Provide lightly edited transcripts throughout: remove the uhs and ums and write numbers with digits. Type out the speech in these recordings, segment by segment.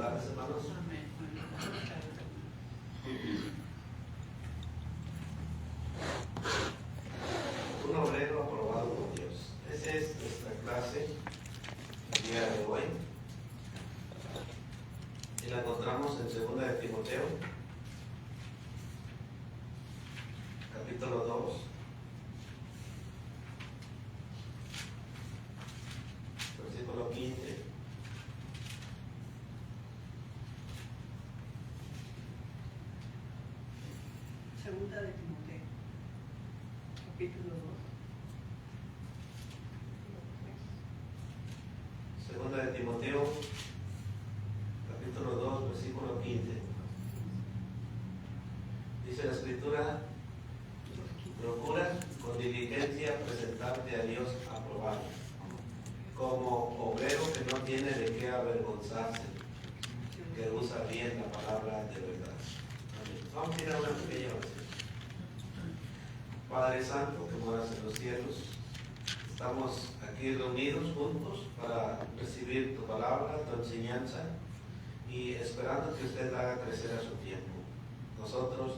tardes, hermanos. Un obrero aprobado por Dios. Esa es nuestra clase el día de hoy. Y la encontramos en 2 de Timoteo, capítulo 2. Versículo 15. Segunda de Timoteo, capítulo 2. Segunda de Timoteo, capítulo 2, versículo 15. Dice la Escritura: procura con diligencia presentarte a Dios aprobado, como obrero que no tiene de qué avergonzarse, que usa bien la palabra de verdad. Amén. Vamos a ir a una pequeña oración. Padre Santo, que moras en los cielos, estamos aquí reunidos juntos para recibir tu palabra, tu enseñanza, y esperando que usted haga crecer a su tiempo. Nosotros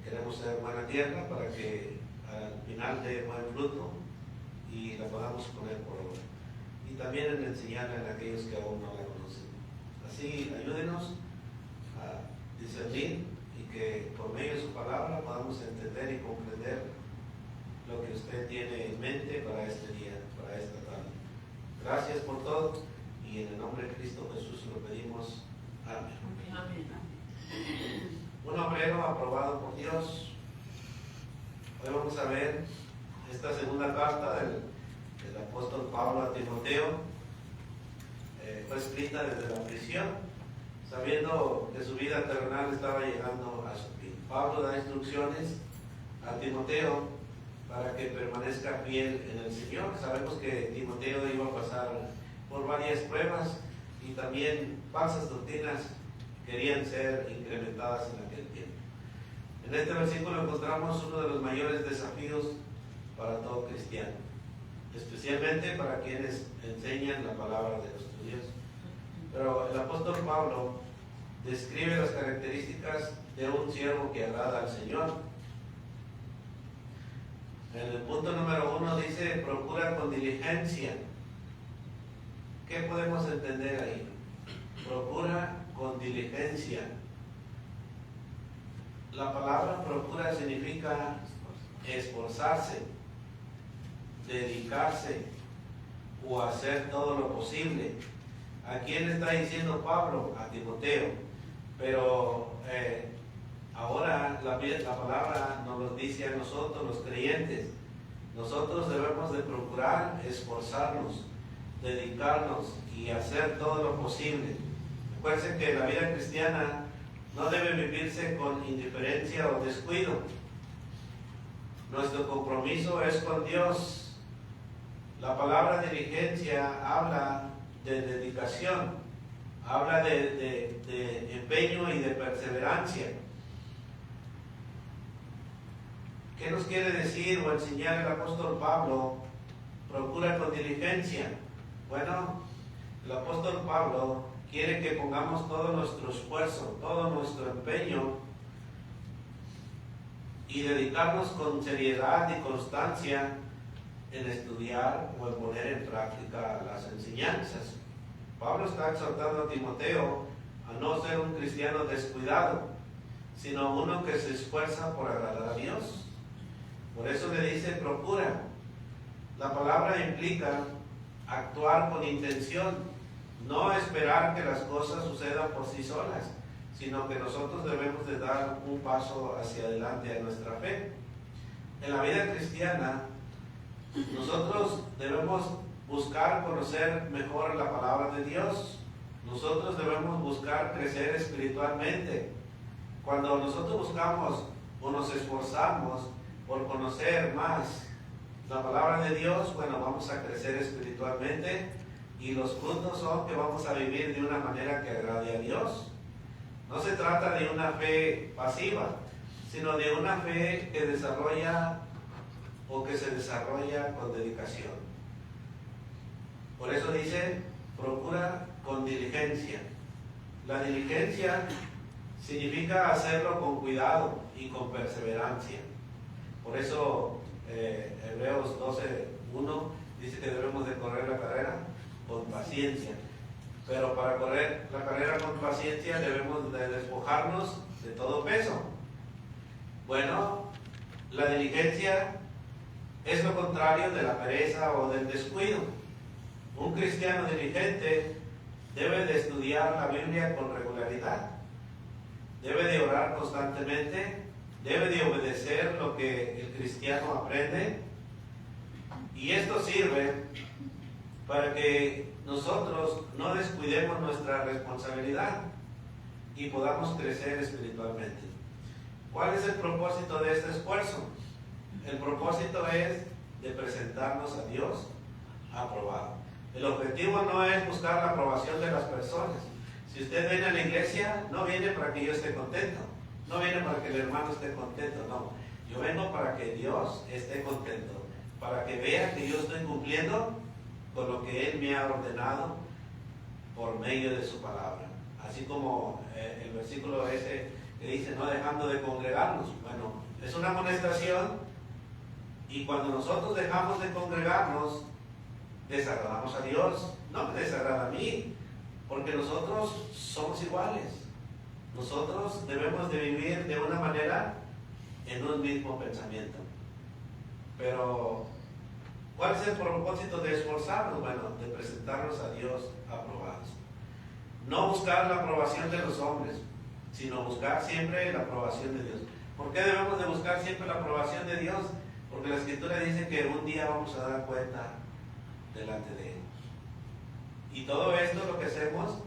queremos ser buena tierra para que al final dé buen fruto y la podamos poner por obra. Y también en enseñarla a aquellos que aún no la conocen. Así, ayúdenos a discernir y que por medio de su palabra podamos entender y comprender lo que usted tiene en mente para este día, para esta tarde. Gracias por todo y en el nombre de Cristo Jesús lo pedimos. Amén. Amén. Un obrero aprobado por Dios. Hoy vamos a ver esta segunda carta del apóstol Pablo a Timoteo. Fue escrita desde la prisión, sabiendo que su vida terrenal estaba llegando a su fin. Pablo da instrucciones a Timoteo para que permanezca fiel en el Señor. Sabemos que Timoteo iba a pasar por varias pruebas y también falsas doctrinas querían ser incrementadas en aquel tiempo. En este versículo encontramos uno de los mayores desafíos para todo cristiano, especialmente para quienes enseñan la palabra de nuestro Dios. Pero el apóstol Pablo describe las características de un siervo que agrada al Señor. En el punto número 1 dice: procura con diligencia. ¿Qué podemos entender ahí? Procura con diligencia. La palabra procura significa esforzarse, dedicarse o hacer todo lo posible. ¿A quién le está diciendo Pablo? A Timoteo. Pero ahora la palabra nos lo dice a nosotros, los creyentes. Nosotros debemos de procurar esforzarnos, dedicarnos y hacer todo lo posible. Recuerden que la vida cristiana no debe vivirse con indiferencia o descuido. Nuestro compromiso es con Dios. La palabra diligencia habla de dedicación, habla de empeño y de perseverancia. ¿Qué nos quiere decir o enseñar el apóstol Pablo? Procura con diligencia. Bueno, el apóstol Pablo quiere que pongamos todo nuestro esfuerzo, todo nuestro empeño y dedicarnos con seriedad y constancia en estudiar o en poner en práctica las enseñanzas. Pablo está exhortando a Timoteo a no ser un cristiano descuidado, sino uno que se esfuerza por agradar a Dios. Por eso le dice procura. La palabra implica actuar con intención. No esperar que las cosas sucedan por sí solas, sino que nosotros debemos de dar un paso hacia adelante a nuestra fe. En la vida cristiana, nosotros debemos buscar conocer mejor la palabra de Dios. Nosotros debemos buscar crecer espiritualmente. Cuando nosotros buscamos o nos esforzamos por conocer más la palabra de Dios, bueno, vamos a crecer espiritualmente. Y los frutos son que vamos a vivir de una manera que agrade a Dios. No se trata de una fe pasiva, sino de una fe que desarrolla o que se desarrolla con dedicación. Por eso dice, procura con diligencia. La diligencia significa hacerlo con cuidado y con perseverancia. Por eso Hebreos 12:1 dice que debemos de correr la carrera con paciencia. Pero para correr la carrera con paciencia debemos de despojarnos de todo peso. Bueno, la diligencia es lo contrario de la pereza o del descuido. Un cristiano diligente debe de estudiar la Biblia con regularidad, debe de orar constantemente, debe de obedecer lo que el cristiano aprende, y esto sirve para que nosotros no descuidemos nuestra responsabilidad y podamos crecer espiritualmente. ¿Cuál es el propósito de este esfuerzo? El propósito es de presentarnos a Dios aprobado. El objetivo no es buscar la aprobación de las personas. Si usted viene a la iglesia, no viene para que yo esté contento, no viene para que el hermano esté contento, no. Yo vengo para que Dios esté contento, para que vea que yo estoy cumpliendo con lo que Él me ha ordenado por medio de su palabra. Así como el versículo ese que dice, no dejando de congregarnos. Bueno, es una amonestación, y cuando nosotros dejamos de congregarnos, desagradamos a Dios. No me desagrada a mí, porque nosotros somos iguales. Nosotros debemos de vivir de una manera en un mismo pensamiento. Pero ¿cuál es el propósito de esforzarnos? Bueno, de presentarnos a Dios aprobados. No buscar la aprobación de los hombres, sino buscar siempre la aprobación de Dios. ¿Por qué debemos de buscar siempre la aprobación de Dios? Porque la Escritura dice que un día vamos a dar cuenta delante de Él. Y todo esto lo que hacemos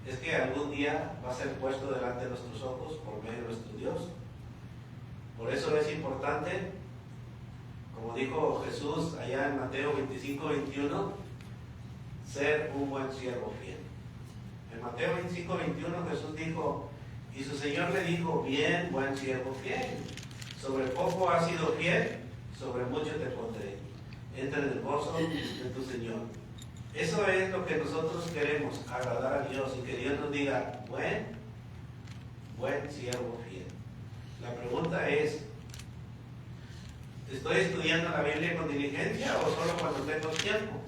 es que algún día va a ser puesto delante de nuestros ojos por medio de nuestro Dios. Por eso es importante, como dijo Jesús allá en Mateo 25:21, ser un buen siervo fiel. En Mateo 25:21 Jesús dijo, y su Señor le dijo, bien, buen siervo fiel, sobre poco has sido fiel, sobre mucho te pondré, entra en el gozo de tu Señor. Eso es lo que nosotros queremos, agradar a Dios, y que Dios nos diga, buen siervo fiel. La pregunta es, ¿estoy estudiando la Biblia con diligencia o solo cuando tengo tiempo?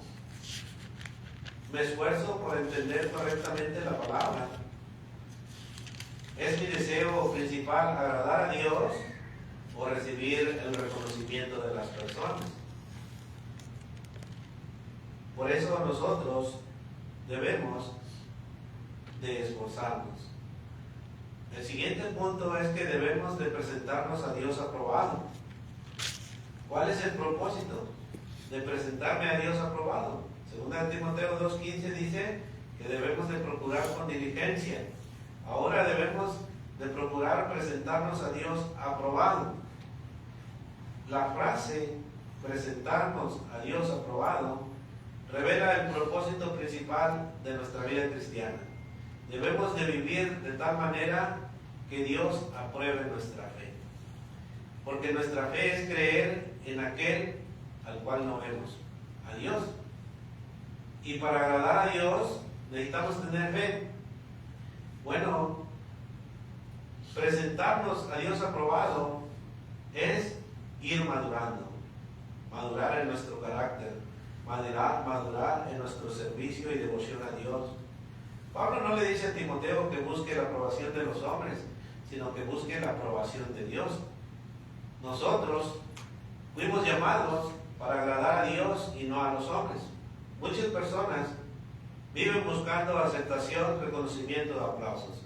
¿Me esfuerzo por entender correctamente la palabra? ¿Es mi deseo principal agradar a Dios o recibir el reconocimiento de las personas? Por eso nosotros debemos de esforzarnos. El siguiente punto es que debemos de presentarnos a Dios aprobado. ¿Cuál es el propósito de presentarme a Dios aprobado? Segunda de Timoteo 2:15 dice que debemos de procurar con diligencia. Ahora debemos de procurar presentarnos a Dios aprobado. La frase presentarnos a Dios aprobado revela el propósito principal de nuestra vida cristiana. Debemos de vivir de tal manera que Dios apruebe nuestra fe. Porque nuestra fe es creer en aquel al cual no vemos, a Dios. Y para agradar a Dios necesitamos tener fe. Bueno, presentarnos a Dios aprobado es ir madurando, madurar en nuestro carácter, madurar en nuestro servicio y devoción a Dios. Pablo no le dice a Timoteo que busque la aprobación de los hombres, sino que busque la aprobación de Dios. Nosotros fuimos llamados para agradar a Dios y no a los hombres. Muchas personas viven buscando aceptación, reconocimiento, aplausos.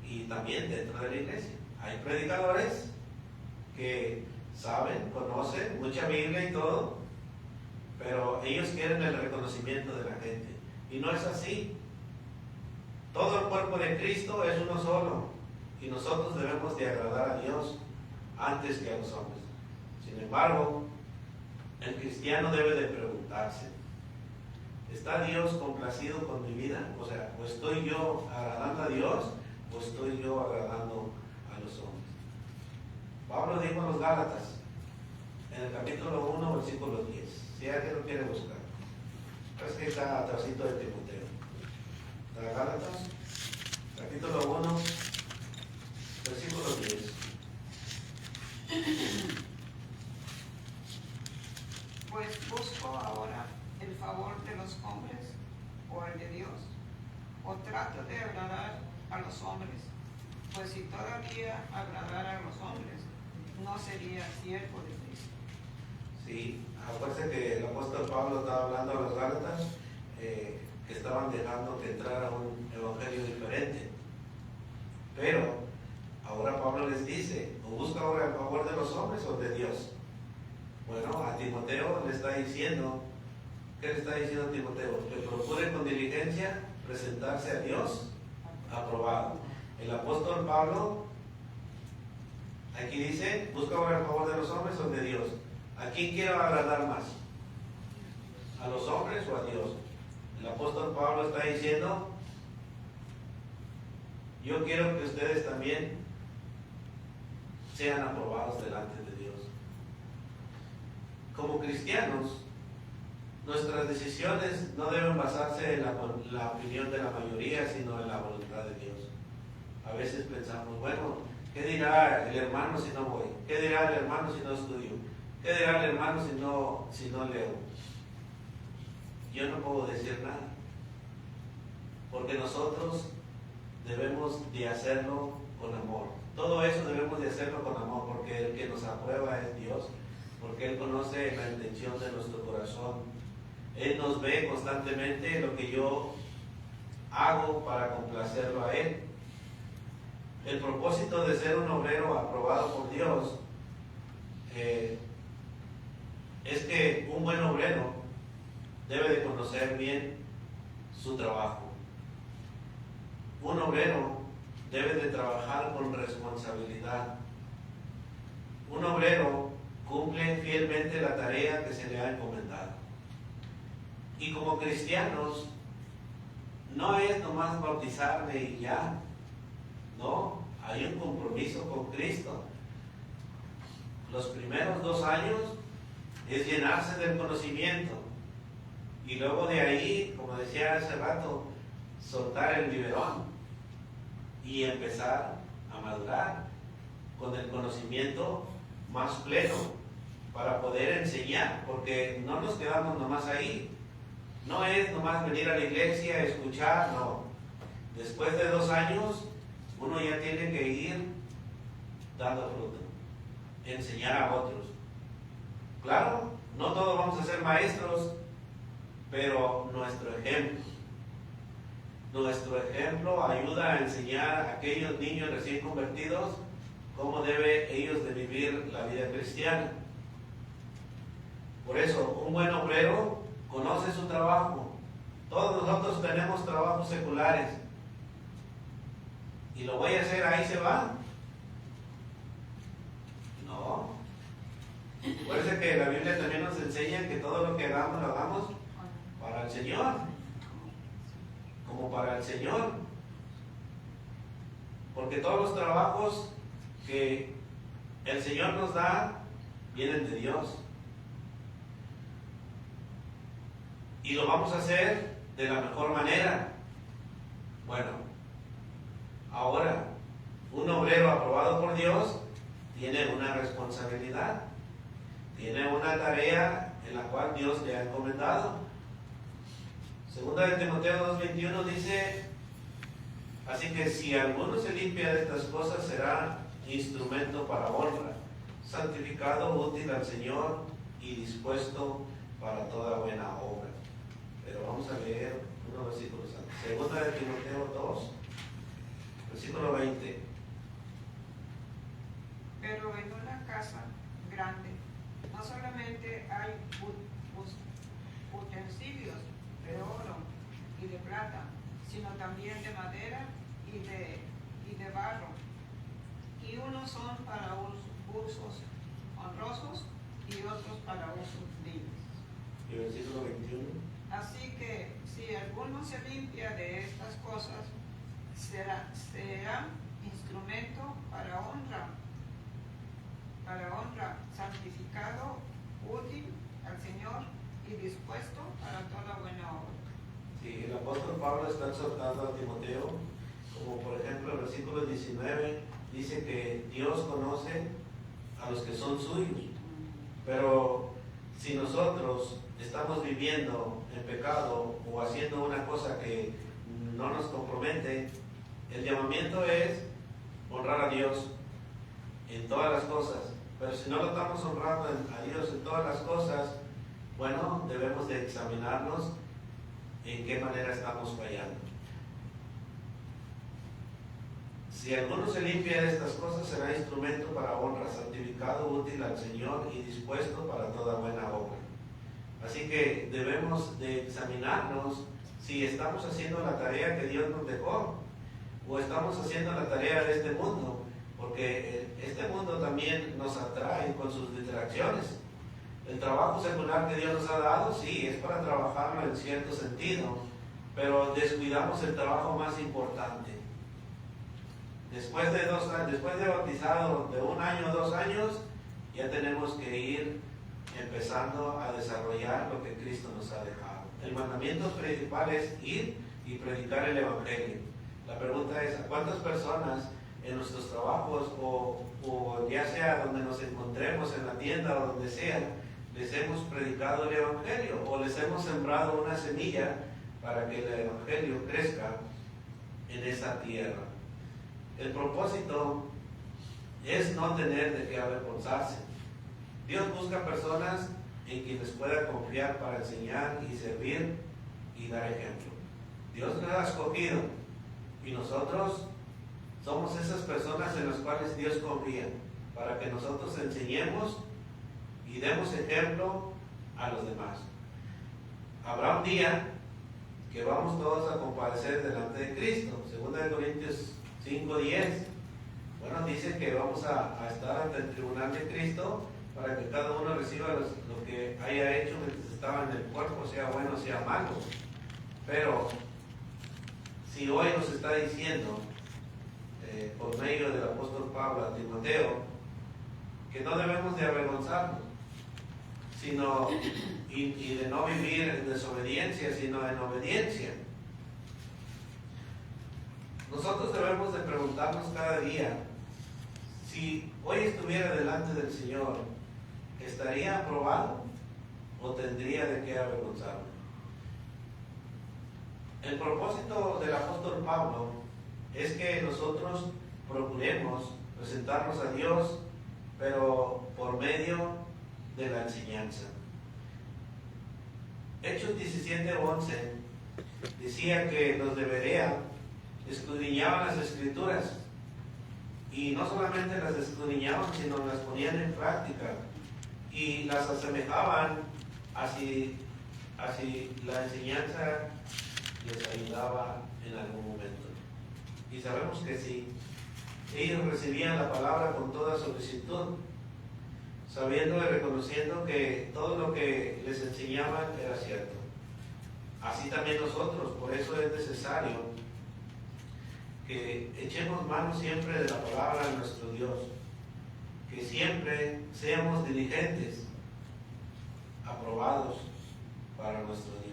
Y también dentro de la iglesia hay predicadores que saben, conocen mucha Biblia y todo, pero ellos quieren el reconocimiento de la gente. Y no es así. Todo el cuerpo de Cristo es uno solo, y nosotros debemos de agradar a Dios antes que a los hombres. Sin embargo, el cristiano debe de preguntarse, ¿está Dios complacido con mi vida? O sea, ¿o estoy yo agradando a Dios o estoy yo agradando a los hombres? Pablo dijo a los Gálatas, en el capítulo 1, versículo 10, si alguien lo quiere buscar, es que está atrásito de Timoteo. ¿Está Gálatas? o trato de agradar a los hombres, pues si todavía agradara a los hombres, no sería siervo de Cristo. Sí, acuérdense que el apóstol Pablo estaba hablando a los Gálatas que estaban dejando que entrara un evangelio diferente. Pero ahora Pablo les dice, ¿o busca ahora el favor de los hombres o de Dios? Bueno, a Timoteo le está diciendo, ¿qué le está diciendo a Timoteo? Que procure con diligencia presentarse a Dios aprobado. El apóstol Pablo aquí dice, busca ahora el favor de los hombres o de Dios. ¿A quién quiere agradar más? ¿A los hombres o a Dios? El apóstol Pablo está diciendo, yo quiero que ustedes también sean aprobados delante de Dios. Como cristianos, nuestras decisiones no deben basarse en la opinión de la mayoría, sino en la voluntad de Dios. A veces pensamos, bueno, ¿qué dirá el hermano si no voy? ¿Qué dirá el hermano si no estudio? ¿Qué dirá el hermano si no leo? Yo no puedo decir nada, porque nosotros debemos de hacerlo con amor. Todo eso debemos de hacerlo con amor, porque el que nos aprueba es Dios, porque Él conoce la intención de nuestro corazón. Él nos ve constantemente lo que yo hago para complacerlo a Él. El propósito de ser un obrero aprobado por Dios es que un buen obrero debe de conocer bien su trabajo. Un obrero debe de trabajar con responsabilidad. Un obrero cumple fielmente la tarea que se le ha encomendado. Y como cristianos, no es nomás bautizarme y ya. No, hay un compromiso con Cristo. Los primeros 2 años es llenarse del conocimiento. Y luego de ahí, como decía hace rato, soltar el biberón y empezar a madurar con el conocimiento más pleno para poder enseñar, porque no nos quedamos nomás ahí. No es nomás venir a la iglesia, escuchar, no. Después de 2 años, uno ya tiene que ir dando fruto, enseñar a otros. Claro, no todos vamos a ser maestros, pero nuestro ejemplo ayuda a enseñar a aquellos niños recién convertidos cómo deben ellos de vivir la vida cristiana. Por eso, un buen obrero conoce su trabajo. Todos nosotros tenemos trabajos seculares. ¿Y lo voy a hacer ahí se va? No. Acuérdense que la Biblia también nos enseña que todo lo que hagamos, lo hagamos para el Señor. Como para el Señor. Porque todos los trabajos que el Señor nos da vienen de Dios. Y lo vamos a hacer de la mejor manera. Bueno, ahora, un obrero aprobado por Dios tiene una responsabilidad, tiene una tarea en la cual Dios le ha encomendado. Segunda de Timoteo 2:21 dice, así que si alguno se limpia de estas cosas será instrumento para honra, santificado, útil al Señor y dispuesto para toda buena obra. Pero vamos a leer unos versículos antes. Segunda de Timoteo 2, versículo 20. Pero en una casa grande no solamente hay utensilios de oro y de plata, sino también de madera y de barro. Y unos son para usos honrosos y otros para usos viles. Y versículo 21. Así que si alguno se limpia de estas cosas, será instrumento para honra, santificado, útil al Señor y dispuesto para toda buena obra. Sí, el apóstol Pablo está exhortando a Timoteo, como por ejemplo el versículo 19 dice que Dios conoce a los que son suyos, pero si nosotros estamos viviendo en pecado o haciendo una cosa que no nos compromete. El llamamiento es honrar a Dios en todas las cosas, pero si no lo estamos honrando a Dios en todas las cosas, bueno, debemos de examinarnos en qué manera estamos fallando. Si alguno se limpia de estas cosas, será instrumento para honra, santificado, útil al Señor y dispuesto para toda buena obra. Así que debemos de examinarnos si estamos haciendo la tarea que Dios nos dejó o estamos haciendo la tarea de este mundo, porque este mundo también nos atrae con sus distracciones. El trabajo secular que Dios nos ha dado, sí, es para trabajarlo en cierto sentido, pero descuidamos el trabajo más importante. Después de bautizado de 1 año o 2 años, ya tenemos que ir empezando a desarrollar lo que Cristo nos ha dejado. El mandamiento principal es ir y predicar el Evangelio. La pregunta es, ¿a cuántas personas en nuestros trabajos o ya sea donde nos encontremos, en la tienda o donde sea, les hemos predicado el Evangelio o les hemos sembrado una semilla para que el Evangelio crezca en esa tierra? El propósito es no tener de qué avergonzarse. Dios busca personas en quienes pueda confiar para enseñar y servir y dar ejemplo. Dios nos ha escogido y nosotros somos esas personas en las cuales Dios confía para que nosotros enseñemos y demos ejemplo a los demás. Habrá un día que vamos todos a comparecer delante de Cristo. 2 Corintios 5:10. Bueno, dice que vamos a estar ante el tribunal de Cristo para que cada uno reciba lo que haya hecho mientras estaba en el cuerpo, sea bueno o sea malo. Pero si hoy nos está diciendo por medio del apóstol Pablo a Timoteo que no debemos de avergonzarnos, sino y de no vivir en desobediencia, sino en obediencia. Nosotros debemos de preguntarnos cada día, si hoy estuviera delante del Señor, ¿estaría aprobado o tendría de qué avergonzarme? El propósito del apóstol Pablo es que nosotros procuremos presentarnos a Dios, pero por medio de la enseñanza. Hechos 17:11 decía que los de Berea escudriñaban las Escrituras, y no solamente las escudriñaban, sino las ponían en práctica y las asemejaban así la enseñanza les ayudaba en algún momento. Y sabemos que sí, ellos recibían la palabra con toda solicitud, sabiendo y reconociendo que todo lo que les enseñaban era cierto. Así también nosotros, por eso es necesario que echemos mano siempre de la palabra de nuestro Dios, que siempre seamos diligentes, aprobados para nuestro Dios.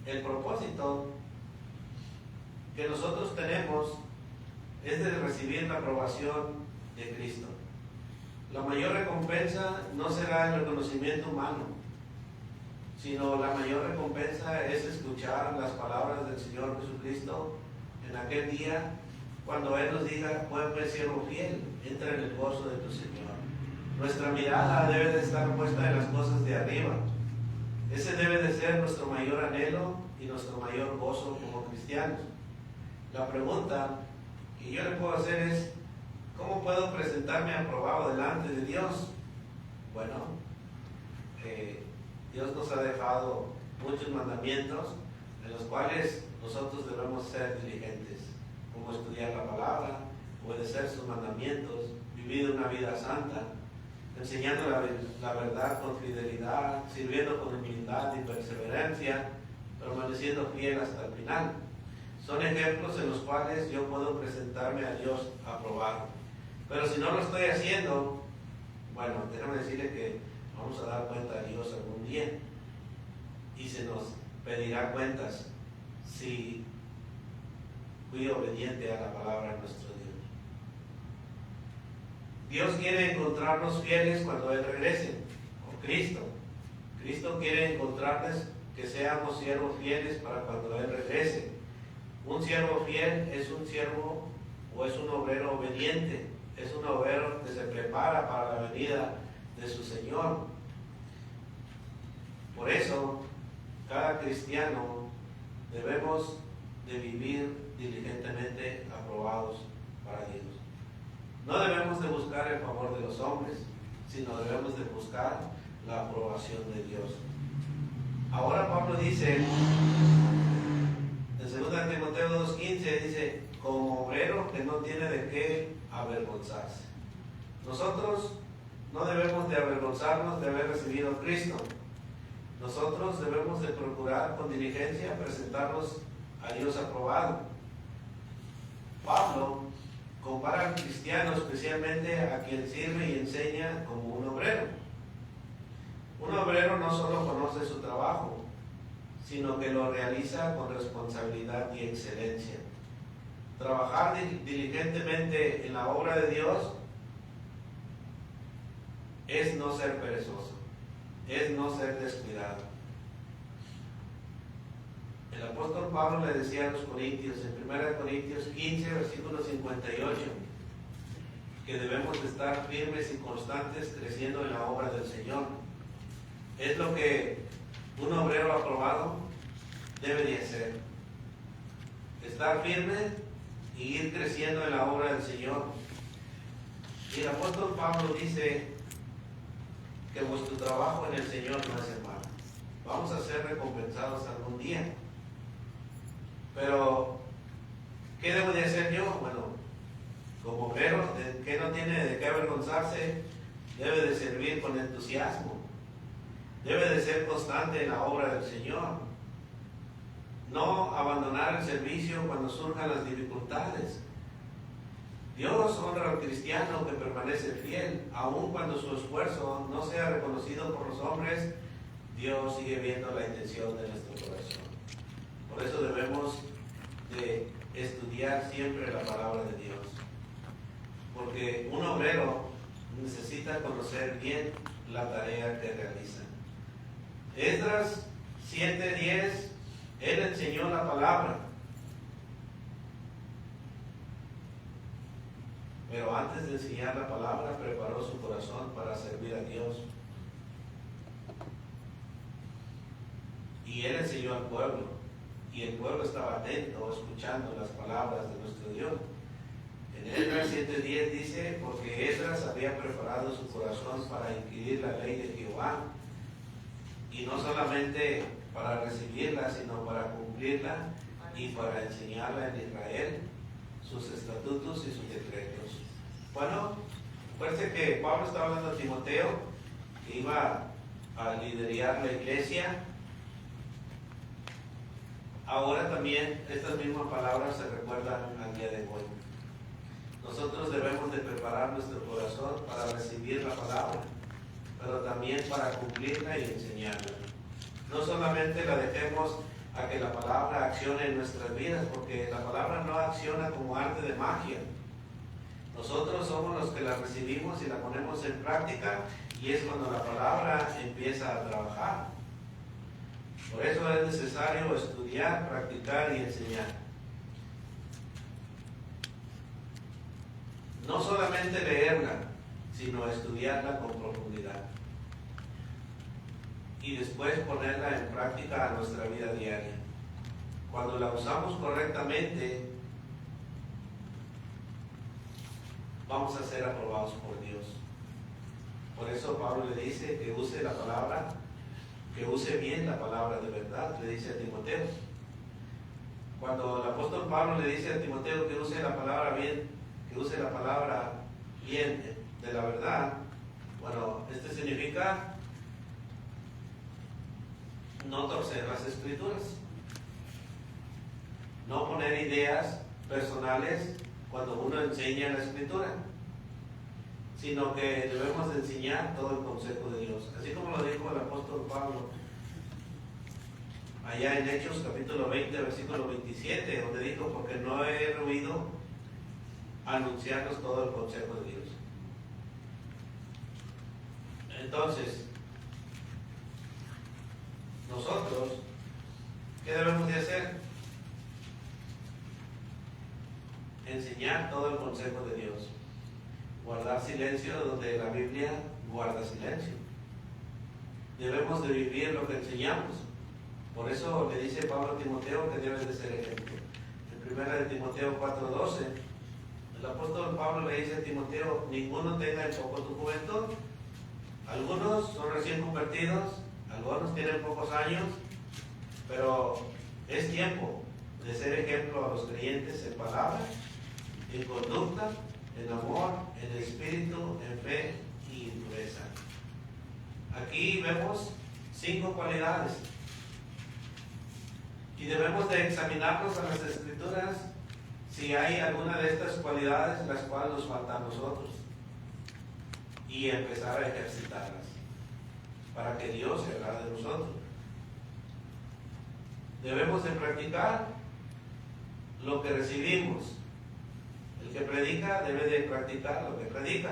El propósito que nosotros tenemos es de recibir la aprobación de Cristo. La mayor recompensa no será el reconocimiento humano, sino la mayor recompensa es escuchar las palabras del Señor Jesucristo en aquel día, cuando Él nos diga: buen siervo fiel, entra en el gozo de tu Señor. Nuestra mirada debe de estar puesta en las cosas de arriba. Ese debe de ser nuestro mayor anhelo y nuestro mayor gozo como cristianos. La pregunta que yo le puedo hacer es: ¿cómo puedo presentarme aprobado delante de Dios? Bueno, Dios nos ha dejado muchos mandamientos en los cuales nosotros debemos ser diligentes, como estudiar la palabra, obedecer sus mandamientos, vivir una vida santa, enseñando la verdad con fidelidad, sirviendo con humildad y perseverancia, permaneciendo fiel hasta el final. Son ejemplos en los cuales yo puedo presentarme a Dios aprobado. Pero si no lo estoy haciendo, bueno, déjame decirle que vamos a dar cuenta a Dios algún día y se nos pedirá cuentas si fui obediente a la palabra de nuestro Dios. Dios quiere encontrarnos fieles cuando Él regrese, con Cristo. Cristo quiere encontrarnos que seamos siervos fieles para cuando Él regrese. Un siervo fiel es un siervo o es un obrero obediente, es un obrero que se prepara para la venida de su Señor. Por eso, cada cristiano debemos de vivir diligentemente aprobados para Dios. No debemos de buscar el favor de los hombres, sino debemos de buscar la aprobación de Dios. Ahora Pablo dice, en 2 Timoteo 2:15, dice, como obrero que no tiene de qué avergonzarse. Nosotros no debemos de avergonzarnos de haber recibido a Cristo. Nosotros debemos de procurar con diligencia presentarnos a Dios aprobado. Pablo compara al cristiano especialmente a quien sirve y enseña como un obrero. Un obrero no solo conoce su trabajo, sino que lo realiza con responsabilidad y excelencia. Trabajar diligentemente en la obra de Dios es no ser perezoso, es no ser descuidado. El apóstol Pablo le decía a los corintios, en 1 Corintios 15, versículo 58, que debemos de estar firmes y constantes creciendo en la obra del Señor. Es lo que un obrero aprobado debe de hacer. Estar firme y ir creciendo en la obra del Señor. Y el apóstol Pablo dice que vuestro trabajo en el Señor no es en vano. Vamos a ser recompensados algún día. Pero, ¿qué debo de hacer yo? Bueno, como obrero, que no tiene de qué avergonzarse, debe de servir con entusiasmo. Debe de ser constante en la obra del Señor. No abandonar el servicio cuando surjan las dificultades. Dios honra al cristiano que permanece fiel, aun cuando su esfuerzo no sea reconocido por los hombres. Dios sigue viendo la intención de nuestro corazón. Por eso debemos de estudiar siempre la palabra de Dios. Porque un obrero necesita conocer bien la tarea que realiza. Esdras 7:10, él enseñó la palabra. Pero antes de enseñar la palabra, preparó su corazón para servir a Dios. Y él enseñó al pueblo. Y el pueblo estaba atento, escuchando las palabras de nuestro Dios. En Esdras 7:10 dice, porque Esdras había preparado su corazón para inquirir la ley de Jehová. Y no solamente para recibirla, sino para cumplirla y para enseñarla en Israel, sus estatutos y sus decretos. Bueno, acuérdense que Pablo estaba hablando a Timoteo, que iba a liderar la iglesia. Ahora también estas mismas palabras se recuerdan al día de hoy. Nosotros debemos de preparar nuestro corazón para recibir la palabra, pero también para cumplirla y enseñarla. No solamente la dejemos a que la palabra accione en nuestras vidas, porque la palabra no acciona como arte de magia. Nosotros somos los que la recibimos y la ponemos en práctica, y es cuando la palabra empieza a trabajar. Por eso es necesario estudiar, practicar y enseñar. No solamente leerla, sino estudiarla con profundidad. Y después ponerla en práctica a nuestra vida diaria. Cuando la usamos correctamente, vamos a ser aprobados por Dios. Por eso Pablo le dice que use la palabra, que use bien la palabra de verdad, le dice a Timoteo. Cuando el apóstol Pablo le dice a Timoteo que use la palabra bien, que use la palabra bien de la verdad, bueno, esto significa no torcer las escrituras, no poner ideas personales cuando uno enseña la escritura, sino que debemos de enseñar todo el consejo de Dios, así como lo dijo el apóstol Pablo allá en Hechos capítulo 20 versículo 27, donde dijo, porque no he oído anunciarnos todo el consejo de Dios. Entonces, nosotros, ¿qué debemos de hacer? Enseñar todo el consejo de Dios. Guardar silencio donde la Biblia guarda silencio. Debemos de vivir lo que enseñamos. Por eso le dice Pablo a Timoteo que debe de ser ejemplo. En 1 de Timoteo 4:12, el apóstol Pablo le dice a Timoteo: ninguno tenga en poco tu juventud. Algunos son recién convertidos, algunos tienen pocos años, pero es tiempo de ser ejemplo a los creyentes en palabra, en conducta, en amor, en espíritu, en fe y en pureza. Aquí vemos 5 cualidades y debemos de examinarnos a las Escrituras si hay alguna de estas cualidades las cuales nos faltan a nosotros y empezar a ejercitarlas para que Dios se agrade de nosotros. Debemos de practicar lo que recibimos. El que predica debe de practicar lo que predica.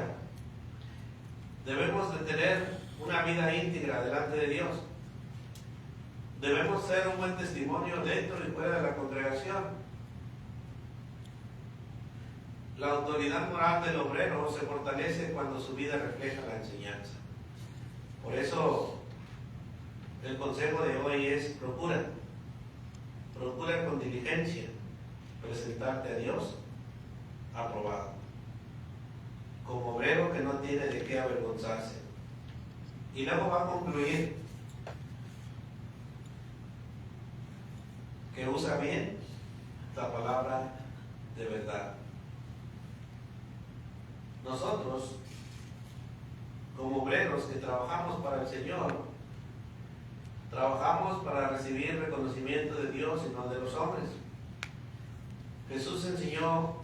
Debemos de tener una vida íntegra delante de Dios. Debemos ser un buen testimonio dentro y fuera de la congregación. La autoridad moral del obrero se fortalece cuando su vida refleja la enseñanza. Por eso el consejo de hoy es: procura con diligencia presentarte a Dios aprobado, como obrero que no tiene de qué avergonzarse. Y luego va a concluir que usa bien la palabra de verdad. Nosotros, como obreros que trabajamos para el Señor, trabajamos para recibir reconocimiento de Dios y no de los hombres. Jesús enseñó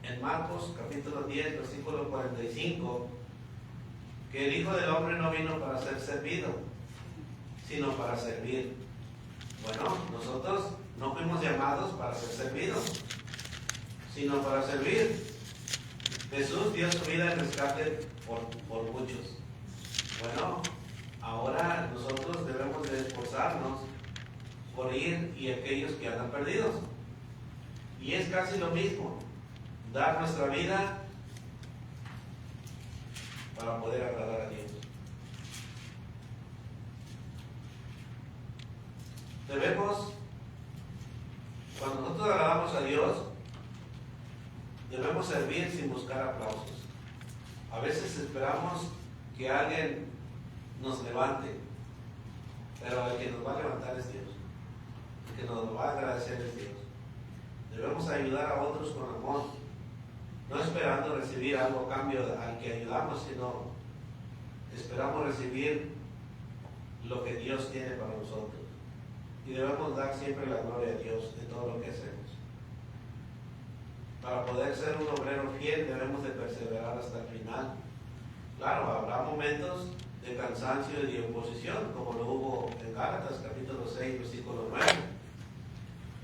en Marcos capítulo 10, versículo 45, que el Hijo del Hombre no vino para ser servido, sino para servir. Bueno, nosotros no fuimos llamados para ser servidos, sino para servir. Jesús dio su vida en rescate por muchos. Bueno, ahora nosotros debemos de esforzarnos por ir y aquellos que andan perdidos. Y es casi lo mismo, dar nuestra vida para poder agradar a Dios. Debemos, cuando nosotros agradamos a Dios, debemos servir sin buscar aplausos. A veces esperamos que alguien nos levante, pero el que nos va a levantar es Dios. El que nos va a agradecer es Dios. Debemos ayudar a otros con amor, no esperando recibir algo a cambio al que ayudamos, sino esperamos recibir lo que Dios tiene para nosotros. Y debemos dar siempre la gloria a Dios en todo lo que hacemos. Para poder ser un obrero fiel debemos de perseverar hasta el final. Claro, habrá momentos de cansancio y de oposición, como lo hubo en Gálatas capítulo 6, versículo 9.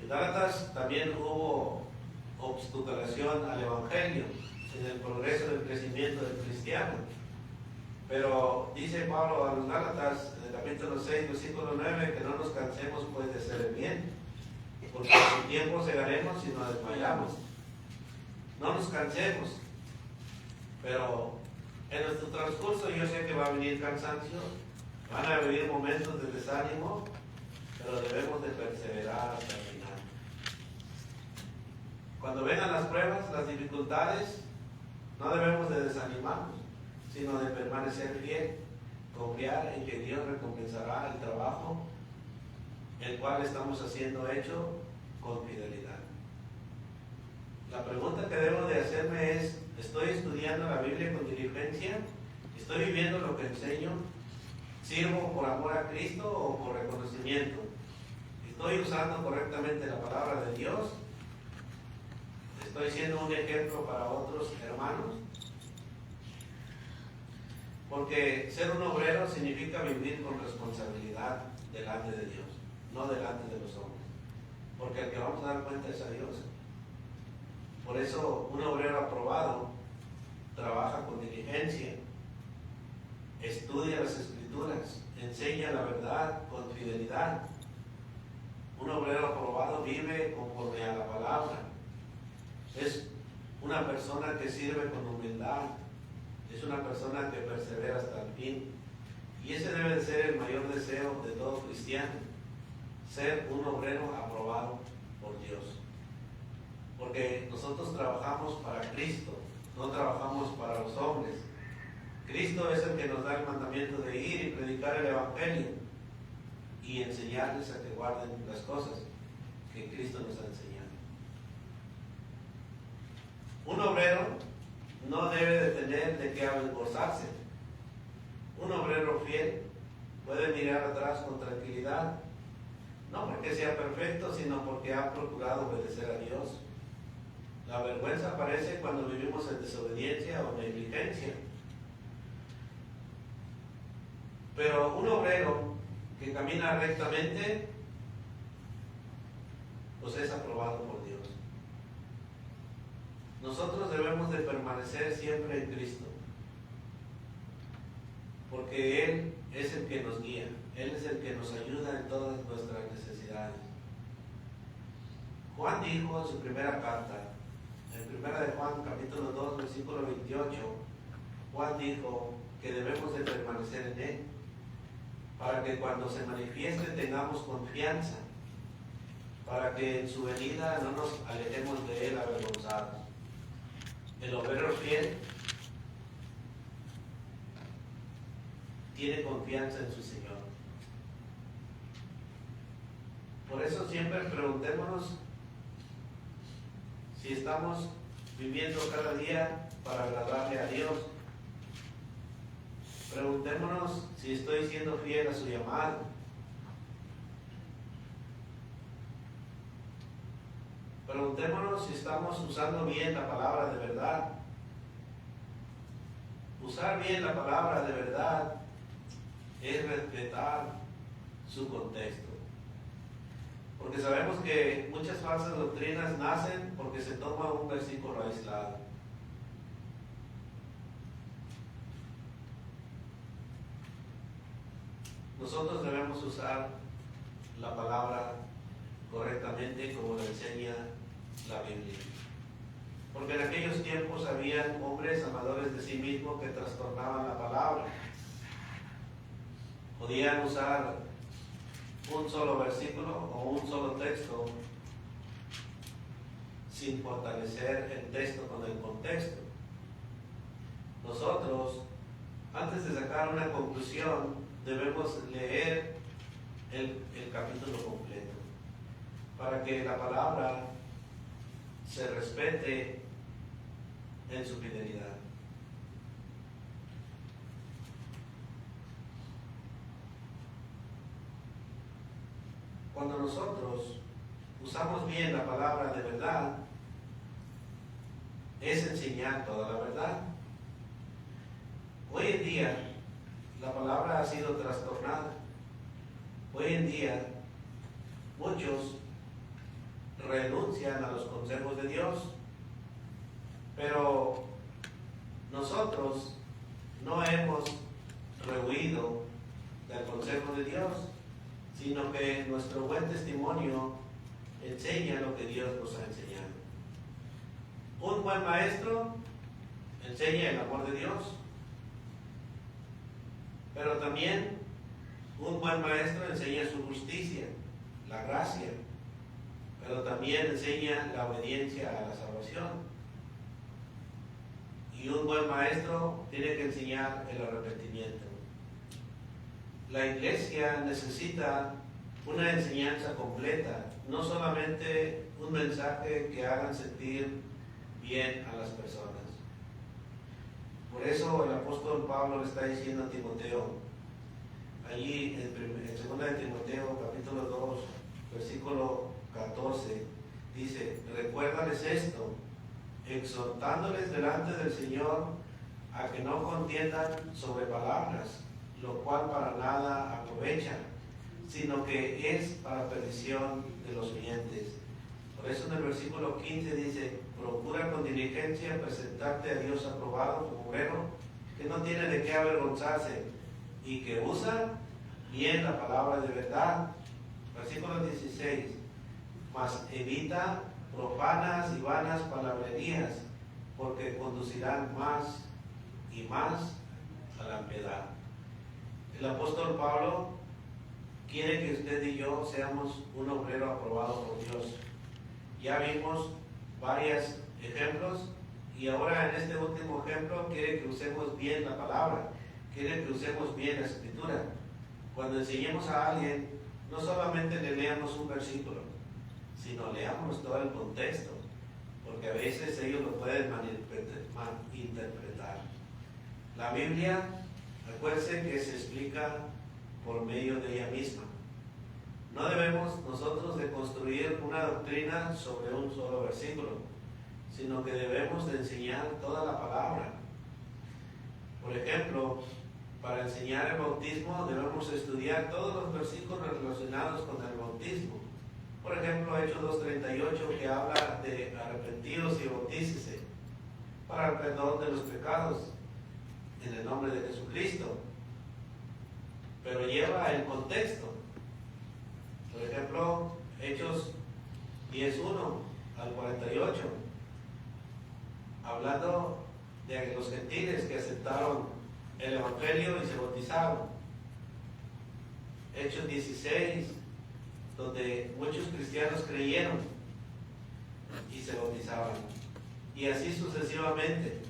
En Gálatas también hubo obstaculización al Evangelio en el progreso del crecimiento del cristiano. Pero dice Pablo a los Gálatas, en el capítulo 6, versículo 9, que no nos cansemos pues de hacer el bien, porque en su tiempo segaremos y nos desmayamos. No nos cansemos, pero en nuestro transcurso yo sé que va a venir cansancio, van a venir momentos de desánimo, pero debemos de perseverar hasta el final. Cuando vengan las pruebas, las dificultades, no debemos de desanimarnos, sino de permanecer fiel, confiar en que Dios recompensará el trabajo el cual estamos haciendo hecho con fidelidad. La pregunta que debo de hacerme es: ¿estoy estudiando la Biblia con diligencia? ¿Estoy viviendo lo que enseño? ¿Sirvo por amor a Cristo o por reconocimiento? ¿Estoy usando correctamente la palabra de Dios? ¿Estoy siendo un ejemplo para otros hermanos? Porque ser un obrero significa vivir con responsabilidad delante de Dios, no delante de los hombres. Porque al que vamos a dar cuenta es a Dios. Por eso un obrero aprobado trabaja con diligencia, estudia las Escrituras Escrituras, enseña la verdad con fidelidad. Un obrero aprobado vive conforme a la palabra. Es una persona que sirve con humildad. Es una persona que persevera hasta el fin. Y ese debe de ser el mayor deseo de todo cristiano, ser un obrero aprobado por Dios. Porque nosotros trabajamos para Cristo, no trabajamos para los hombres. Cristo es el que nos da el mandamiento de ir y predicar el Evangelio y enseñarles a que guarden las cosas que Cristo nos ha enseñado. Un obrero no debe de tener de qué avergonzarse. Un obrero fiel puede mirar atrás con tranquilidad, no porque sea perfecto, sino porque ha procurado obedecer a Dios. La vergüenza aparece cuando vivimos en desobediencia o negligencia. Pero un obrero que camina rectamente, pues es aprobado por Dios. Nosotros debemos de permanecer siempre en Cristo, porque Él es el que nos guía, Él es el que nos ayuda en todas nuestras necesidades. Juan dijo en su primera carta, en primera de Juan, capítulo 2, versículo 28, Juan dijo que debemos de permanecer en Él, para que cuando se manifieste tengamos confianza, para que en su venida no nos alejemos de Él avergonzados. El obrero fiel tiene confianza en su Señor. Por eso siempre preguntémonos si estamos viviendo cada día para agradarle a Dios. Preguntémonos si estoy siendo fiel a su llamado. Preguntémonos si estamos usando bien la palabra de verdad. Usar bien la palabra de verdad es respetar su contexto. Porque sabemos que muchas falsas doctrinas nacen porque se toma un versículo aislado. Nosotros debemos usar la palabra correctamente como lo enseña la Biblia. Porque en aquellos tiempos habían hombres amadores de sí mismos que trastornaban la palabra. Podían usar un solo versículo o un solo texto sin fortalecer el texto con el contexto. Nosotros, antes de sacar una conclusión, debemos leer el capítulo completo para que la palabra se respete en su fidelidad. Cuando nosotros usamos bien la palabra de verdad, es enseñar toda la verdad. Hoy en día, la palabra ha sido trastornada. Hoy en día, muchos renuncian a los consejos de Dios, pero nosotros no hemos rehuido del consejo de Dios, sino que nuestro buen testimonio enseña lo que Dios nos ha enseñado. Un buen maestro enseña el amor de Dios, pero también un buen maestro enseña su justicia, la gracia, pero también enseña la obediencia a la salvación. Y un buen maestro tiene que enseñar el arrepentimiento. La iglesia necesita una enseñanza completa, no solamente un mensaje que haga sentir bien a las personas. Por eso el apóstol Pablo le está diciendo a Timoteo, allí en 2 de Timoteo capítulo 2, versículo 14, dice: recuérdales esto, exhortándoles delante del Señor a que no contiendan sobre palabras, lo cual para nada aprovecha, sino que es para perdición de los oyentes. Por eso en el versículo 15 dice: procura con diligencia presentarte a Dios aprobado como obrero, que no tiene de qué avergonzarse, y que usa bien la palabra de verdad. Versículo 16. Mas evita profanas y vanas palabrerías, porque conducirán más y más a la piedad. El apóstol Pablo quiere que usted y yo seamos un obrero aprobado por Dios. Ya vimos varios ejemplos y ahora en este último ejemplo quiere que usemos bien la palabra, quiere que usemos bien la escritura. Cuando enseñemos a alguien, no solamente le leamos un versículo, sino leamos todo el contexto, porque a veces ellos lo pueden malinterpretar. La Biblia, acuérdense que se explica por medio de ella misma. No debemos nosotros de construir una doctrina sobre un solo versículo, sino que debemos de enseñar toda la palabra. Por ejemplo, para enseñar el bautismo debemos estudiar todos los versículos relacionados con el bautismo. Por ejemplo, Hechos 2:38, que habla de arrepentidos y bautícese para el perdón de los pecados en el nombre de Jesucristo. Pero lleva el contexto. Por ejemplo, Hechos 10:1 al 48, hablando de los gentiles que aceptaron el Evangelio y se bautizaron. Hechos 16, donde muchos cristianos creyeron y se bautizaban. Y así sucesivamente.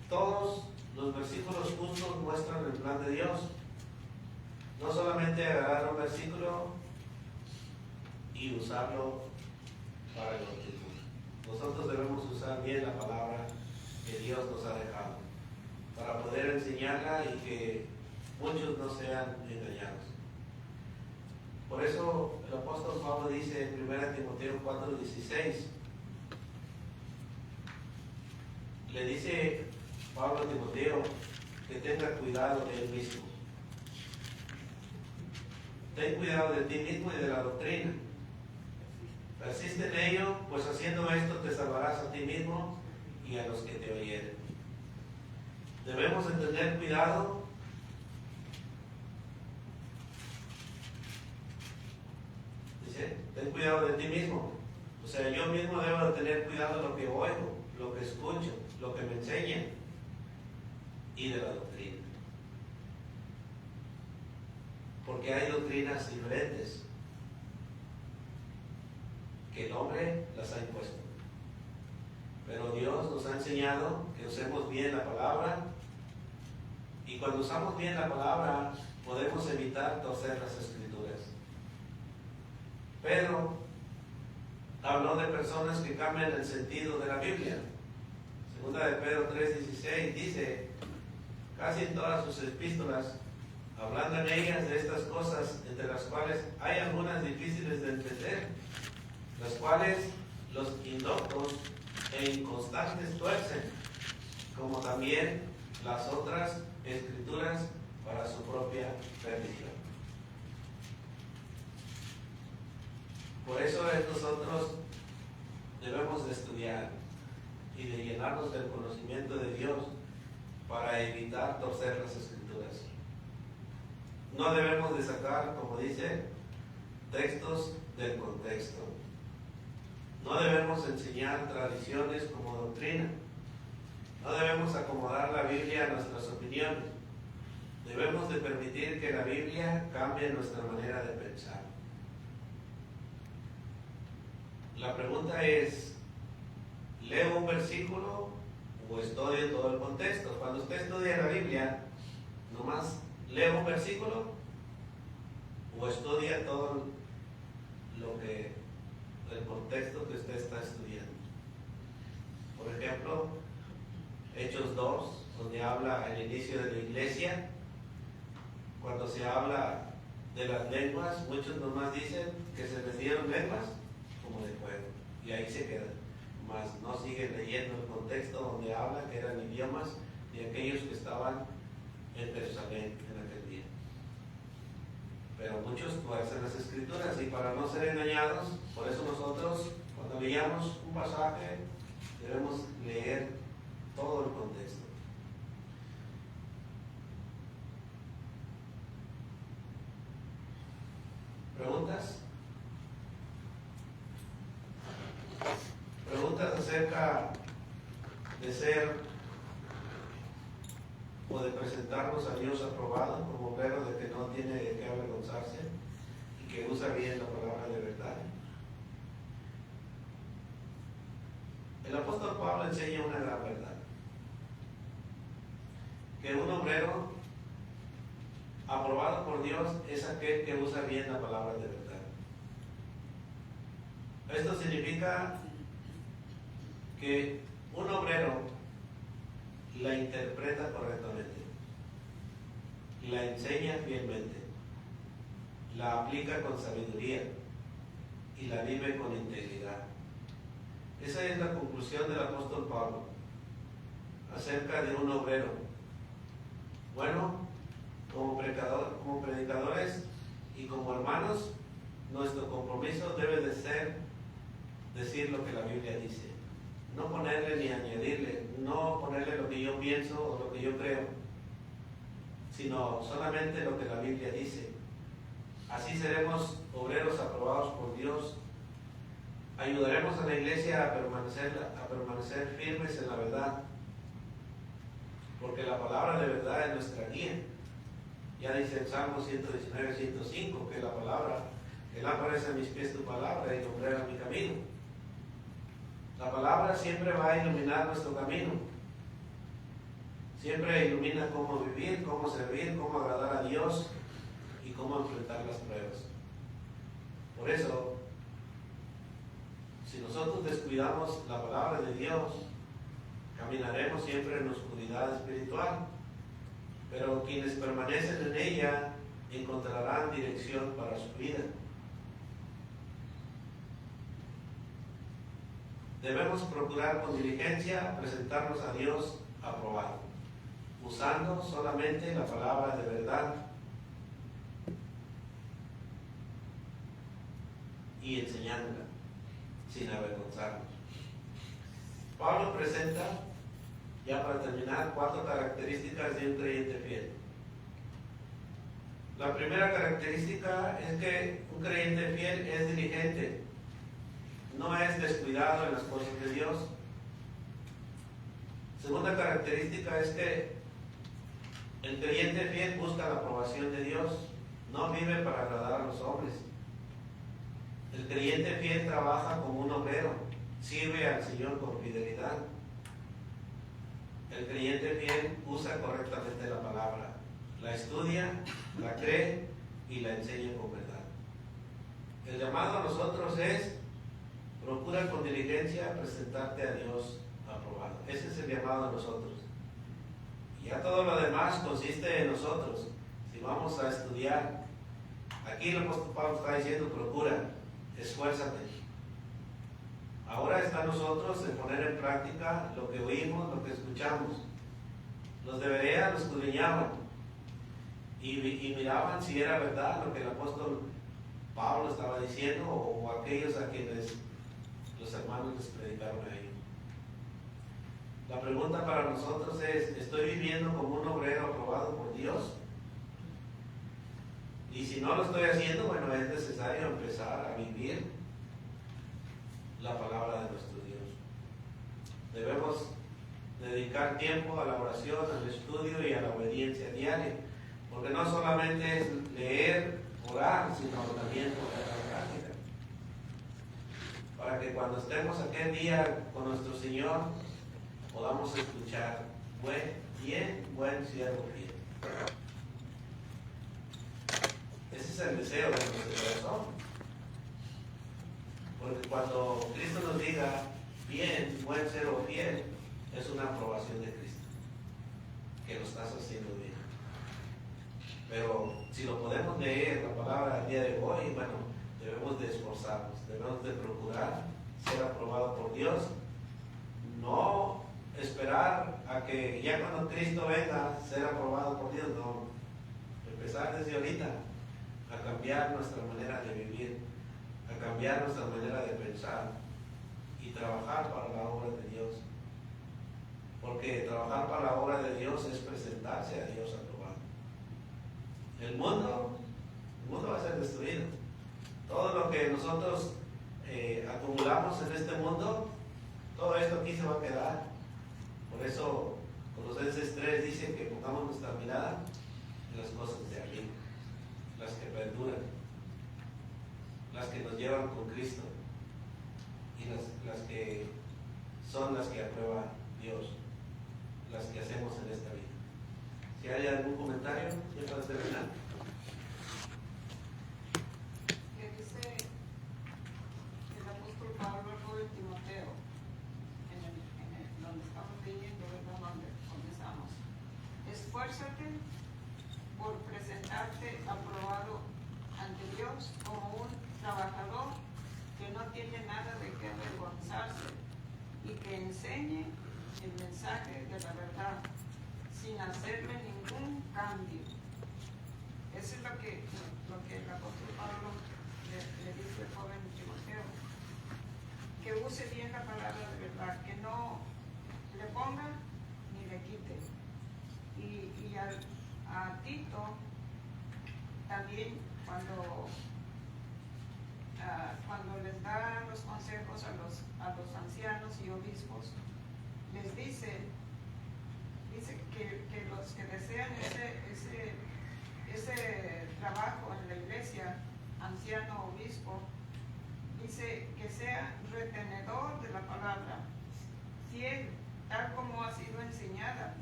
Todos los versículos justos muestran el plan de Dios. No solamente agarrar un versículo y usarlo para el bautismo. Nosotros debemos usar bien la palabra que Dios nos ha dejado para poder enseñarla y que muchos no sean engañados. Por eso el apóstol Pablo dice en 1 Timoteo 4:16, le dice Pablo a Timoteo que tenga cuidado de él mismo. Ten cuidado de ti mismo y de la doctrina. Persiste en ello, pues haciendo esto te salvarás a ti mismo y a los que te oyeren. Debemos de tener cuidado dice, ten cuidado de ti mismo. O sea, yo mismo debo de tener cuidado de lo que oigo, lo que escucho, lo que me enseñan y de la doctrina. Porque hay doctrinas diferentes que el hombre las ha impuesto. Pero Dios nos ha enseñado que usemos bien la palabra, y cuando usamos bien la palabra podemos evitar torcer las escrituras. Pedro habló de personas que cambian el sentido de la Biblia. Segunda de Pedro 3:16 dice, casi en todas sus epístolas, hablando en ellas de estas cosas, entre las cuales hay algunas difíciles de entender, las cuales los indoctos e inconstantes tuercen, como también las otras escrituras para su propia perdición. Por eso nosotros debemos de estudiar y de llenarnos del conocimiento de Dios para evitar torcer las escrituras. No debemos de sacar, como dice, textos del contexto. No debemos enseñar tradiciones como doctrina. No debemos acomodar la Biblia a nuestras opiniones. Debemos de permitir que la Biblia cambie nuestra manera de pensar. La pregunta es, ¿leo un versículo o estudio todo el contexto? Cuando usted estudia la Biblia, nomás leo un versículo o estudia todo el contexto que usted está estudiando. Por ejemplo, Hechos 2, donde habla el inicio de la iglesia, cuando se habla de las lenguas, muchos nomás dicen que se les dieron lenguas como de fuego, y ahí se quedan, mas no siguen leyendo el contexto donde habla que eran idiomas de aquellos que estaban en Jerusalén en aquel día. Pero muchos tuercen las escrituras, y para no ser engañados, por eso nosotros cuando leamos un pasaje debemos leer todo el contexto. acerca de ser o de presentarnos a Dios aprobado como obrero de que no tiene de qué avergonzarse y que usa bien la palabra de verdad. El apóstol Pablo enseña una gran verdad, que un obrero aprobado por Dios es aquel que usa bien la palabra de verdad. Esto significa que un obrero la interpreta correctamente, la enseña fielmente, la aplica con sabiduría y la vive con integridad. Esa es la conclusión del apóstol Pablo acerca de un obrero. Bueno, como predicadores y como hermanos, nuestro compromiso debe de ser decir lo que la Biblia dice. No ponerle ni añadirle, no ponerle lo que yo pienso o lo que yo creo, sino solamente lo que la Biblia dice. Así seremos obreros aprobados por Dios. Ayudaremos a la iglesia a permanecer firmes en la verdad, porque la palabra de verdad es nuestra guía. Ya dice en Salmo 119, 105, que la palabra, que lámpara es a mis pies tu palabra y lumbrera mi camino. La palabra siempre va a iluminar nuestro camino. Siempre ilumina cómo vivir, cómo servir, cómo agradar a Dios y cómo enfrentar las pruebas. Por eso, si nosotros descuidamos la palabra de Dios, caminaremos siempre en oscuridad espiritual. Pero quienes permanecen en ella encontrarán dirección para su vida. Debemos procurar con diligencia presentarnos a Dios aprobado, usando solamente la palabra de verdad y enseñándola sin avergonzarnos. Pablo presenta, ya para terminar, 4 características de un creyente fiel. La primera característica es que un creyente fiel es diligente, no es descuidado en las cosas de Dios. Segunda característica es que el creyente fiel busca la aprobación de Dios, no vive para agradar a los hombres. El creyente fiel trabaja como un obrero, sirve al Señor con fidelidad. El creyente fiel usa correctamente la palabra, la estudia, la cree y la enseña con verdad. El llamado a nosotros es: procura con diligencia presentarte a Dios aprobado. Ese es el llamado a nosotros. Y ya todo lo demás consiste en nosotros. Si vamos a estudiar, aquí el apóstol Pablo está diciendo: procura, esfuérzate. Ahora está en nosotros el poner en práctica lo que oímos, lo que escuchamos. Los de Berea lo escudriñaban y miraban si era verdad lo que el apóstol Pablo estaba diciendo o aquellos a quienes los hermanos les predicaron a ellos. La pregunta para nosotros es: ¿estoy viviendo como un obrero aprobado por Dios? Y si no lo estoy haciendo, bueno, es necesario empezar a vivir la palabra de nuestro Dios. Debemos dedicar tiempo a la oración, al estudio y a la obediencia diaria, porque no solamente es leer, orar, sino también poner en práctica, para que cuando estemos aquel día con nuestro Señor podamos escuchar: buen siervo fiel. Ese es el deseo de nuestro corazón. Porque cuando Cristo nos diga buen siervo fiel, es una aprobación de Cristo, que lo estás haciendo bien. Pero si lo podemos leer, la palabra del día de hoy, bueno, debemos de esforzarnos, debemos de procurar ser aprobado por Dios, no esperar a que ya cuando Cristo venga ser aprobado por Dios, no, empezar desde ahorita a cambiar nuestra manera de vivir, a cambiar nuestra manera de pensar y trabajar para la obra de Dios, porque trabajar para la obra de Dios es presentarse a Dios aprobado. El mundo va a ser destruido. Todo lo que nosotros acumulamos en este mundo Todo esto aquí se va a quedar. Por eso Colosenses 3 dice que pongamos nuestra mirada en las cosas de arriba, las que perduran, las que nos llevan con Cristo y las que son las que aprueba Dios, las que hacemos en esta vida. Si hay algún comentario, ya para terminar. Que dice el apóstol Pablo al joven Timoteo, donde estamos leyendo, ¿verdad? Donde comenzamos. Esfuérzate por presentarte aprobado ante Dios como un trabajador que no tiene nada de qué avergonzarse y que enseñe el mensaje de la verdad sin hacerle ningún cambio. Eso es lo que el apóstol Pablo le dice al joven Timoteo, que use bien la palabra de verdad, que no le ponga ni le quite. Y a Tito también, cuando les da los consejos a los ancianos y obispos, les dice que los que desean ese trabajo en la iglesia, anciano, obispo, dice que sea retenedor de la palabra, fiel, tal como ha sido enseñada.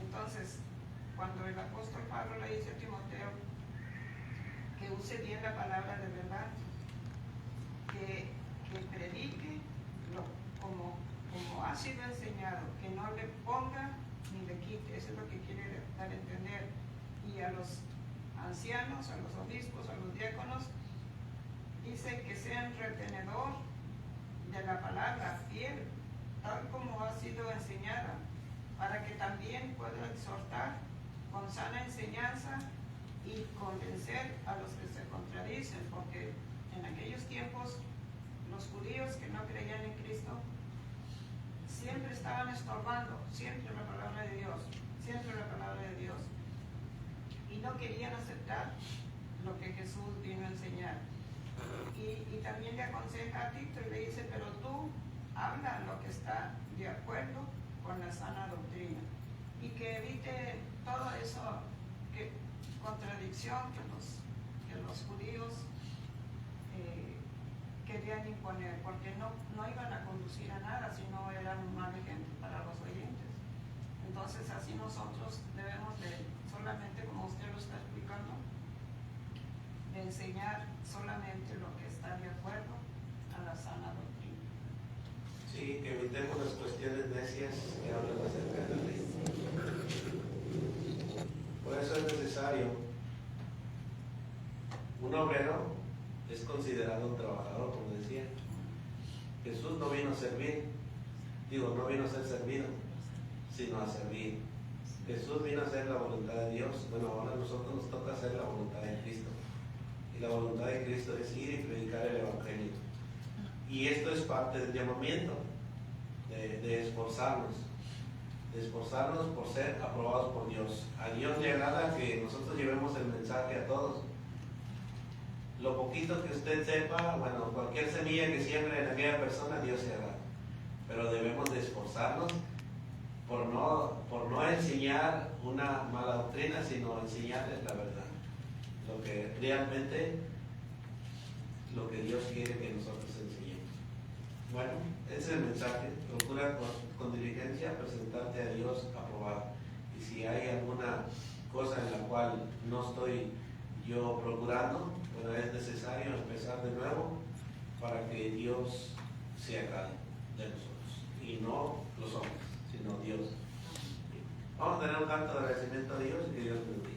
Entonces, cuando el apóstol Pablo le dice a Timoteo que use bien la palabra de verdad, que predique como ha sido enseñado, que no le ponga ni le quite, eso es lo que quiere dar a entender. Y a los ancianos, a los obispos, a los diáconos, dice que sean retenedor de la palabra, fiel, tal como ha sido enseñada, para que también pueda exhortar con sana enseñanza y convencer a los que se contradicen, porque en aquellos tiempos los judíos que no creían en Cristo siempre estaban estorbando, siempre la palabra de Dios, y no querían aceptar lo que Jesús vino a enseñar. Y también le aconseja a Tito y le dice, pero tú habla lo que está de acuerdo con la sana doctrina, y que evite todo eso, contradicción que los judíos querían imponer, porque no iban a conducir a nada, sino eran un mal ejemplo para los oyentes. Entonces así nosotros debemos de, solamente como usted lo está explicando, de enseñar solamente lo que está de acuerdo a la sana doctrina. Sí, que evitemos las cuestiones necias que hablan acerca de la ley. Por eso es necesario. Un obrero es considerado un trabajador, como decía. Jesús no vino a servir, no vino a ser servido, sino a servir. Jesús vino a hacer la voluntad de Dios. Bueno, ahora a nosotros nos toca hacer la voluntad de Cristo. Y la voluntad de Cristo es ir y predicar el Evangelio. Y esto es parte del llamamiento, de esforzarnos por ser aprobados por Dios. A Dios le agrada que nosotros llevemos el mensaje a todos. Lo poquito que usted sepa, bueno, cualquier semilla que siembre en aquella persona, Dios se agrada. Pero debemos de esforzarnos por no enseñar una mala doctrina, sino enseñarles la verdad. Lo que realmente, lo que Dios quiere que nosotros enseñemos. Bueno, ese es el mensaje. Procura con diligencia presentarte a Dios aprobado. Y si hay alguna cosa en la cual no estoy yo procurando, bueno, es necesario empezar de nuevo para que Dios se agrade de nosotros. Y no los hombres, sino Dios. Vamos a tener un canto de agradecimiento a Dios y que Dios bendiga.